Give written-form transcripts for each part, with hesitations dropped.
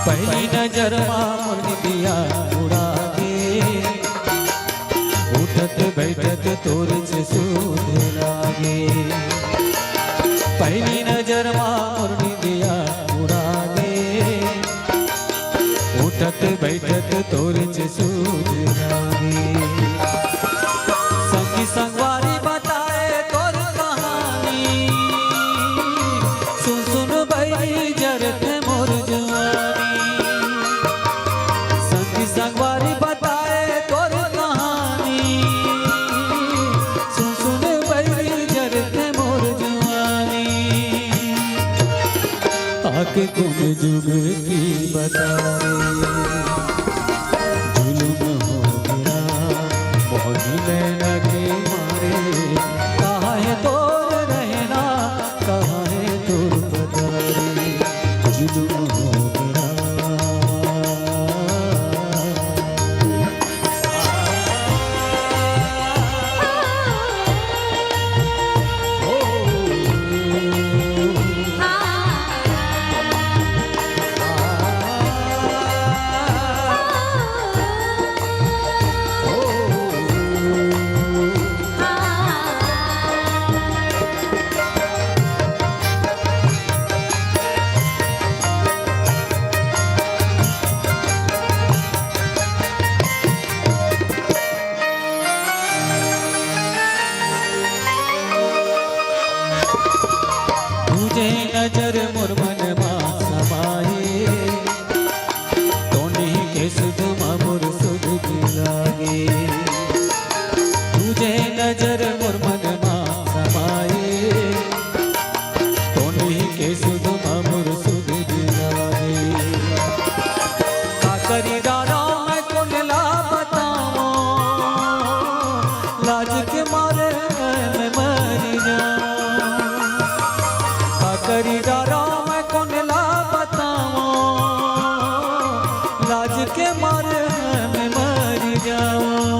पहली नजर मोर दिया उड़ा दे, उठत बैठत तोर से सूद लागे। पहली नजर मोर दिया उड़ा दे, उठत बैठत तोर से सूद लागे। संगी संगवारी बताए तोर कहानी, सुन सुन बई जरत मोर जवानी। संगी संगवारी बताए तोर कहानी, सुन सुन बई जरत मोर जवानी। आके कुम जुग की बता जुल्म हो गया मोहनी नैना के मारे। कहाँ है तोर रहना, कहाँ है तोर पतारे, जुल्म हो गया। तुझे नजर मोर मन मा समाये, तोनी के सुध मोर सुध लागे। तुझे नजर मोर मन मा समाये, तोनी के सुध मोर सुध लागे। काकरी डारा मैं कौन ला बताऊं, लाज के मारे मैं मर जाऊं। करी डारा मैं कौन ला बताऊं, लाज के मारे मैं मर जाऊं।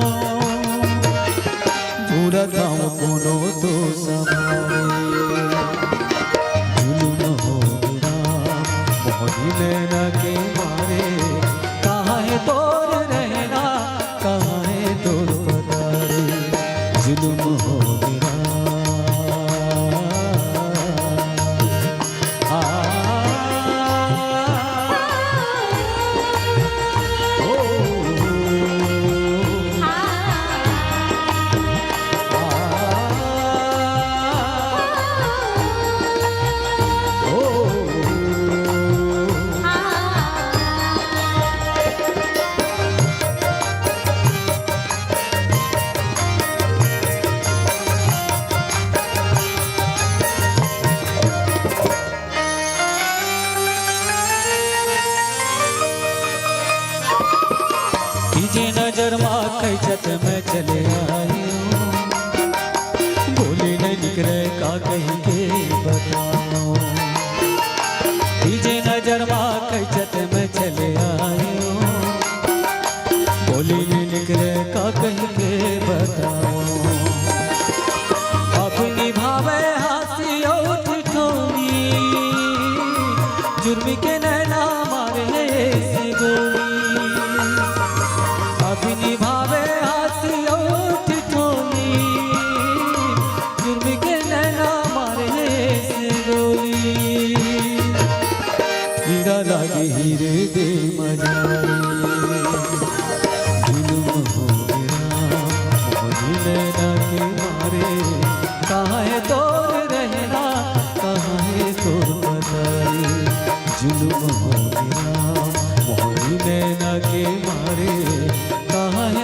पूरा गाँव कोनो तो संभाले, जुल्म हो गया मोहनी नैना के मारे। कहाँ है तोर रहना, कहाँ है तोर पतारे, जुल्म हो गया। तुझे नजर माँ कैचत मैं चले आई हूँ, बोली नहीं निकले का कहीं के बताऊं। तुझे नजर माँ कैचत मैं चले आई हूँ, बोली नहीं निकले का कहीं के बताऊं। अपनी भावे हंसी और ठिठोली, जुर्मी के नैना मारे ऐसी गोली। अपनी भावे हंसी और ठिठोली, जुर्मी के नैना मारे से गोली। हीरा लागे हीरे दे मजारे, जुल्म हो गया मोहनी नैना के मारे। कहाँ है तोर रहना, कहाँ है तोर पतारे, जुल्म हो गया मोहनी नैना के मारे। कहाँ है